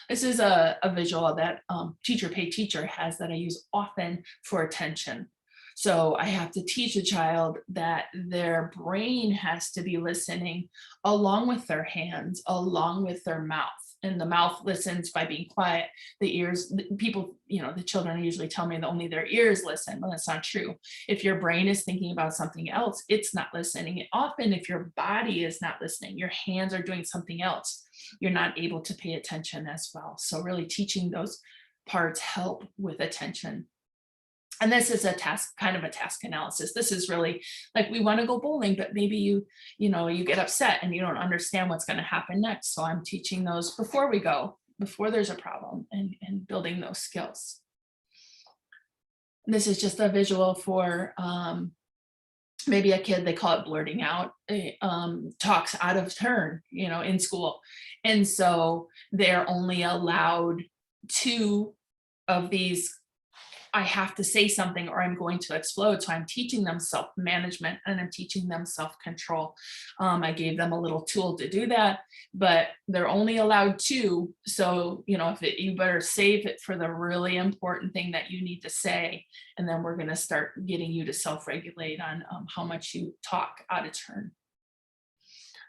This is a visual that Teacher Pay Teacher has that I use often for attention. So I have to teach a child that their brain has to be listening along with their hands, along with their mouth. And the mouth listens by being quiet. The ears, people, you know, the children usually tell me that only their ears listen. Well, that's not true. If your brain is thinking about something else, it's not listening. Often if your body is not listening, your hands are doing something else, you're not able to pay attention as well. So really teaching those parts help with attention. And this is a task, kind of a task analysis. This is really like, we want to go bowling, but maybe you get upset and you don't understand what's going to happen next. So I'm teaching those before we go, before there's a problem, and building those skills. This is just a visual for maybe a kid, they call it blurting out, talks out of turn, you know, in school. And so they're only allowed 2 of these, I have to say something or I'm going to explode. So I'm teaching them self-management and I'm teaching them self-control. I gave them a little tool to do that, but they're only allowed 2. So, you know, you better save it for the really important thing that you need to say. And then we're going to start getting you to self-regulate on how much you talk out of turn.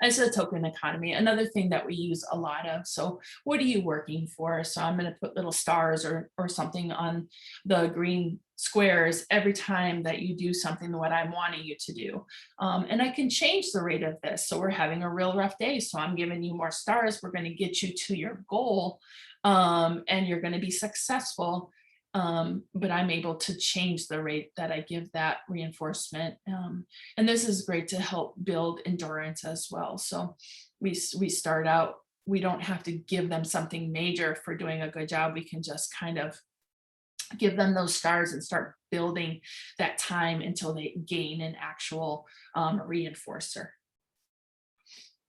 As a token economy, another thing that we use a lot of. So what are you working for? So I'm going to put little stars or something on the green squares every time that you do something what I'm wanting you to do. And I can change the rate of this. So we're having a real rough day. So I'm giving you more stars. We're going to get you to your goal, and you're going to be successful. But I'm able to change the rate that I give that reinforcement. And this is great to help build endurance as well. So we start out, we don't have to give them something major for doing a good job. We can just kind of give them those stars and start building that time until they gain an actual reinforcer.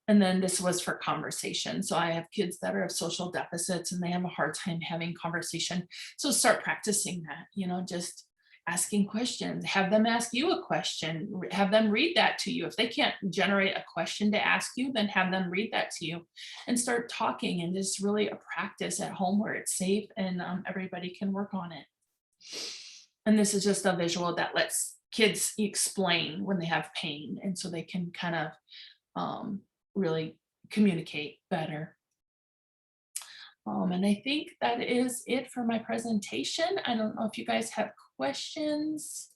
And then this was for conversation. So I have kids that are of social deficits and they have a hard time having conversation. So start practicing that, you know, just asking questions, have them ask you a question, have them read that to you. If they can't generate a question to ask you, then have them read that to you and start talking, and just really a practice at home where it's safe and everybody can work on it. And this is just a visual that lets kids explain when they have pain. And so they can kind of really communicate better. And I think that is it for my presentation. I don't know if you guys have questions.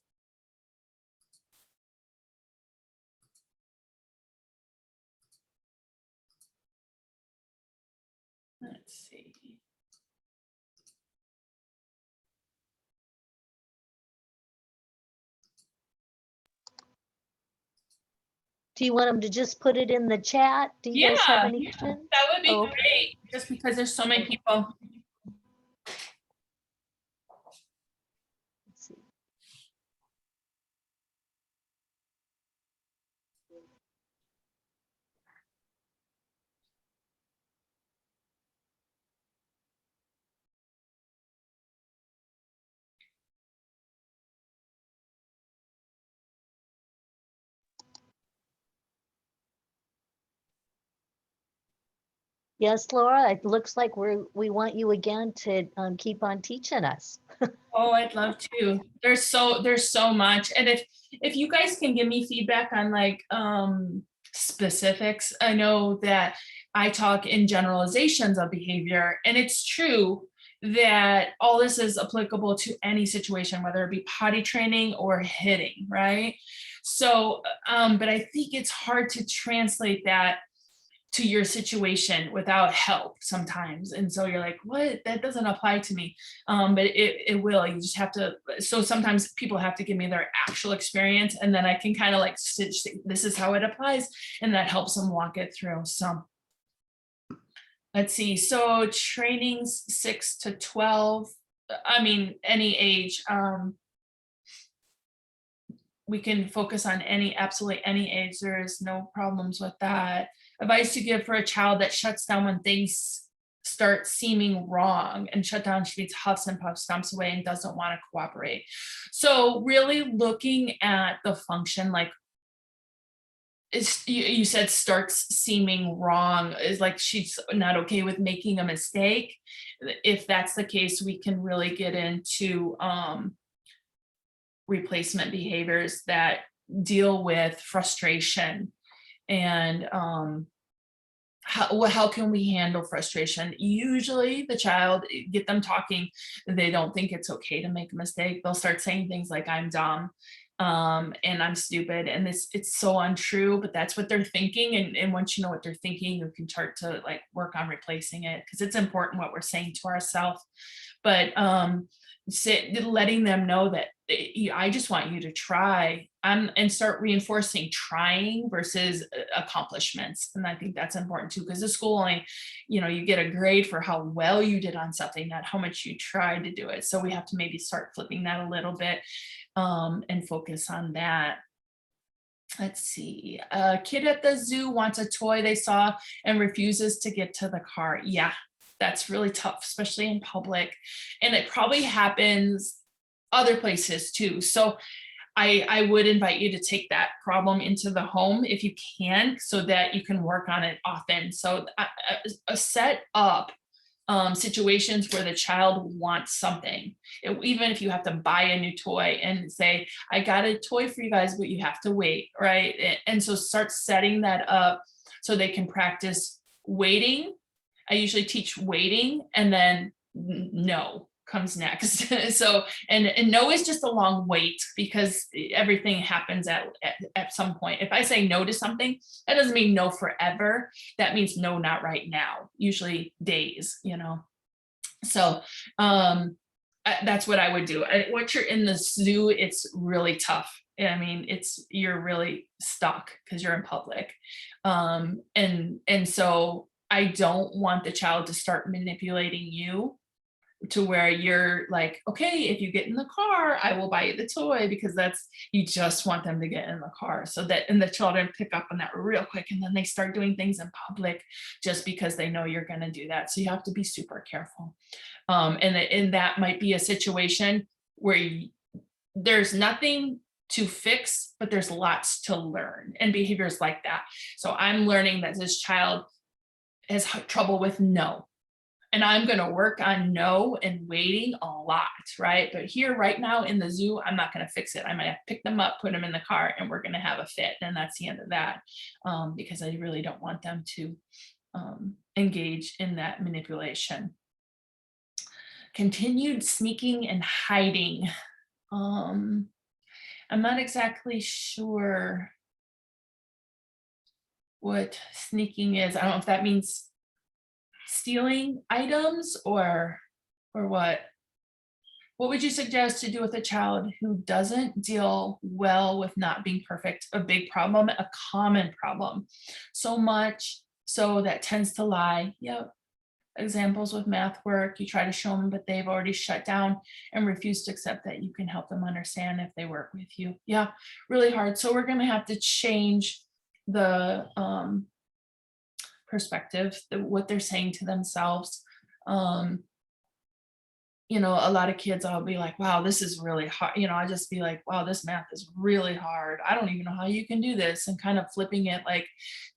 Let's see. Do you want them to just put it in the chat? Do you guys have any questions? That would be great, just because there's so many people. Let's see. Yes, Laura, it looks like we want you again to keep on teaching us. Oh, I'd love to. There's so much. And if you guys can give me feedback on like specifics, I know that I talk in generalizations of behavior, and it's true that all this is applicable to any situation, whether it be potty training or hitting, right? So, but I think it's hard to translate that to your situation without help sometimes. And so you're like, what? That doesn't apply to me. But it will. You just have to. So sometimes people have to give me their actual experience, and then I can kind of like stitch, this is how it applies, and that helps them walk it through. So let's see. So trainings 6 to 12. I mean, any age. We can focus on absolutely any age. There is no problems with that. Advice to give for a child that shuts down when things start seeming wrong, and shut down means huffs and puffs, stomps away, and doesn't want to cooperate. So really looking at the function, like you said starts seeming wrong, is like she's not okay with making a mistake. If that's the case, we can really get into replacement behaviors that deal with frustration. And how can we handle frustration? Usually the child, get them talking, they don't think it's okay to make a mistake. They'll start saying things like, I'm dumb, and I'm stupid, and it's so untrue, but that's what they're thinking. And once you know what they're thinking, you can start to like work on replacing it, because it's important what we're saying to ourselves. But letting them know that I just want you to try, and start reinforcing trying versus accomplishments. And I think that's important too, because the school only, you get a grade for how well you did on something, not how much you tried to do it. So we have to maybe start flipping that a little bit, and focus on that. Let's see. A kid at the zoo wants a toy they saw and refuses to get to the car. Yeah, that's really tough, especially in public. And it probably happens other places too. So I would invite you to take that problem into the home if you can, so that you can work on it often. So set up situations where the child wants something. Even if you have to buy a new toy and say, I got a toy for you guys, but you have to wait, right? And so start setting that up so they can practice waiting. I usually teach waiting, and then no comes next. So, and no is just a long wait, because everything happens at some point. If I say no to something, that doesn't mean no forever. That means no, not right now, usually days, So that's what I would do. Once you're in the zoo, it's really tough. I mean, you're really stuck because you're in public. And so I don't want the child to start manipulating you to where you're like, okay, if you get in the car, I will buy you the toy, because you just want them to get in the car. So that, and the children pick up on that real quick, and then they start doing things in public just because they know you're going to do that. So you have to be super careful. And that might be a situation where there's nothing to fix, but there's lots to learn, and behaviors like that. So I'm learning that this child has trouble with no. And I'm going to work on no and waiting a lot, right? But here right now in the zoo, I'm not going to fix it. I might have to pick them up, put them in the car, and we're going to have a fit. And that's the end of that, because I really don't want them to engage in that manipulation. Continued sneaking and hiding. I'm not exactly sure what sneaking is. I don't know if that means stealing items or what. What would you suggest to do with a child who doesn't deal well with not being perfect? A big problem, a common problem, so much so that tends to lie. Yep. Examples with math work, you try to show them, but they've already shut down and refuse to accept that you can help them understand if they work with you. Yeah, really hard. So we're going to have to change the perspective, what they're saying to themselves. you know, a lot of kids, I'll be like, wow, this is really hard. You know, I just be like, wow, this math is really hard. I don't even know how you can do this, and kind of flipping it, like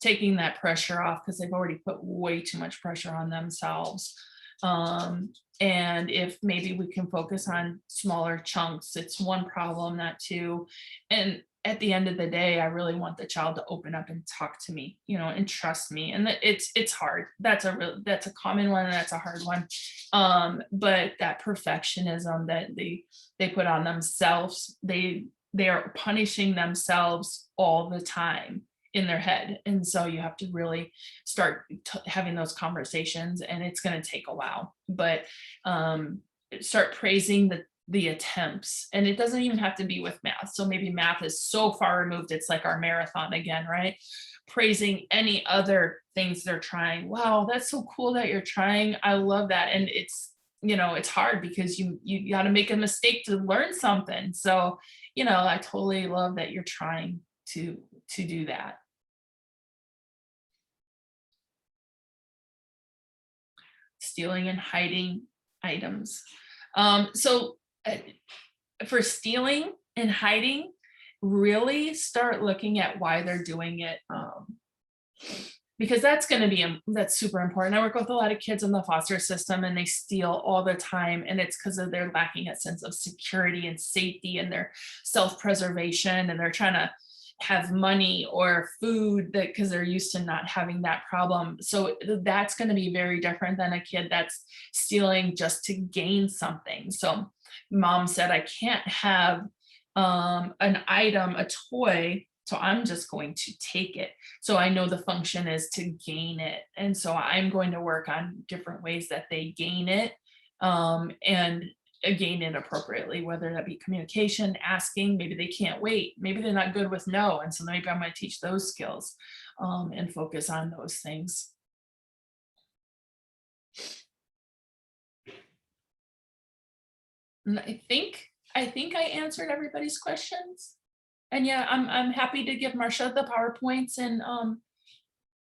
taking that pressure off because they've already put way too much pressure on themselves. And if maybe we can focus on smaller chunks, it's one problem, not two. And at the end of the day, I really want the child to open up and talk to me, you know, and trust me. And it's hard. That's a common one, and that's a hard one. But that perfectionism that they put on themselves, they are punishing themselves all the time in their head. And so you have to really start having those conversations, and it's going to take a while, but start praising the attempts. And it doesn't even have to be with math. So maybe math is so far removed, it's like our marathon again, right? Praising any other things they're trying. Wow, that's so cool that you're trying. I love that. And it's, you know, it's hard because you got to make a mistake to learn something. So, you know, I totally love that you're trying to do that. Stealing and hiding items. So for stealing and hiding, really start looking at why they're doing it. Because that's that's super important. I work with a lot of kids in the foster system, and they steal all the time. And it's because they're lacking a sense of security and safety, and their self-preservation, and they're trying to have money or food because they're used to not having that problem. So that's going to be very different than a kid that's stealing just to gain something. So mom said, I can't have an item, a toy, so I'm just going to take it. So I know the function is to gain it. And so I'm going to work on different ways that they gain it, and gain it appropriately, whether that be communication, asking, maybe they can't wait, maybe they're not good with no. And so maybe I'm going to teach those skills, and focus on those things. And I think I answered everybody's questions. And yeah, I'm happy to give Marcia the PowerPoints and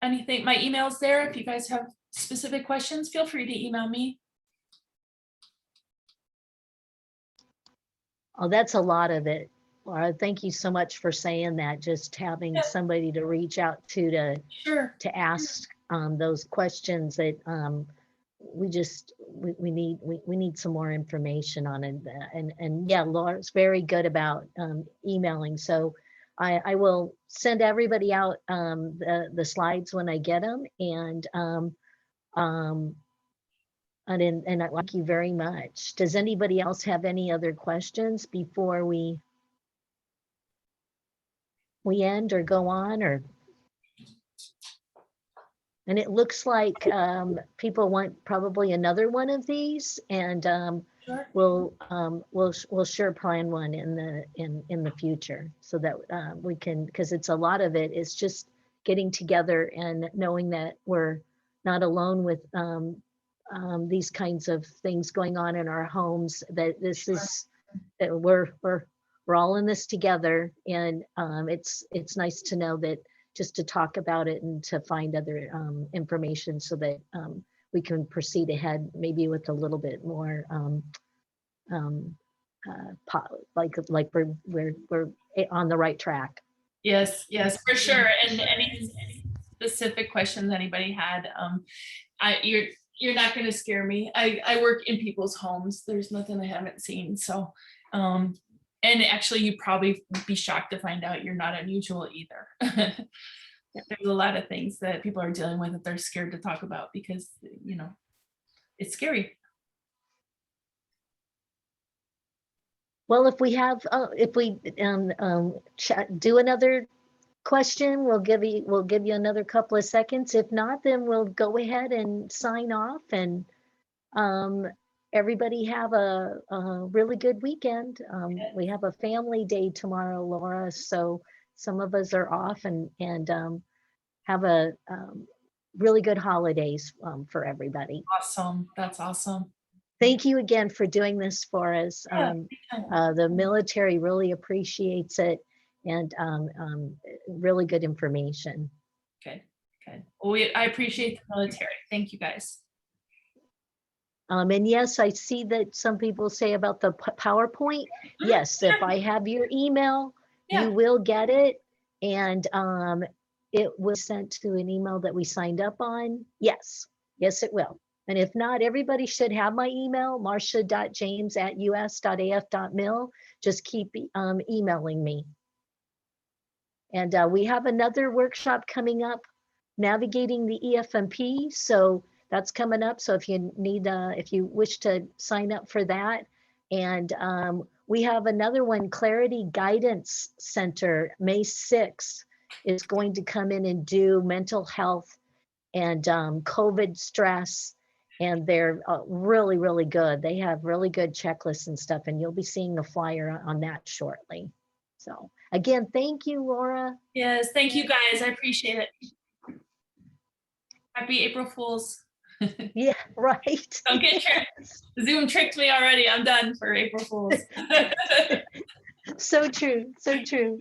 anything. My email's there. If you guys have specific questions, feel free to email me. Oh, that's a lot of it. Laura, thank you so much for saying that. Just having somebody to reach out to Sure. to ask those questions that we need some more information on it. And yeah, Laura's very good about emailing. So I will send everybody out the slides when I get them, and I thank you very much. Does anybody else have any other questions before we end or go on? Or and it looks like people want probably another one of these, and Sure. we'll sure plan one in the future, so that we can, because it's a lot of it is just getting together and knowing that we're not alone with these kinds of things going on in our homes, that this is that we're all in this together. And it's nice to know that, just to talk about it and to find other information, so that we can proceed ahead, maybe with a little bit more like we're on the right track. Yes, for sure. And any specific questions anybody had, you're not going to scare me. I work in people's homes. There's nothing I haven't seen. So, and actually, you'd probably be shocked to find out you're not unusual either. There's a lot of things that people are dealing with that they're scared to talk about because, you know, it's scary. Well, if we do another question, we'll give you another couple of seconds. If not, then we'll go ahead and sign off, and everybody have a really good weekend. We have a family day tomorrow, Laura, so some of us are off, and have a really good holidays for everybody. Awesome. That's awesome. Thank you again for doing this for us. Yeah, the military really appreciates it, and really good information. Good. Well, I appreciate the military. Thank you guys. And yes, I see that some people say about the PowerPoint. Yes, if I have your email, Yeah. you will get it. And it was sent to an email that we signed up on. Yes, yes, it will. And if not, everybody should have my email, marcia.james@us.af.mil. Just keep emailing me. And we have another workshop coming up, navigating the EFMP. So that's coming up. So if you need, if you wish to sign up for that. And we have another one, Clarity Guidance Center, May 6th, is going to come in and do mental health and COVID stress. And they're really, really good. They have really good checklists and stuff. And you'll be seeing the flyer on that shortly. So again, thank you, Laura. Yes, thank you guys. I appreciate it. Happy April Fools. Yeah, right. Don't get tricked. Zoom tricked me already. I'm done for April Fools. So true, so true.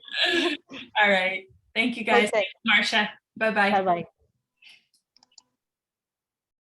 All right. Thank you guys. Okay. Marcia. Bye-bye. Bye-bye.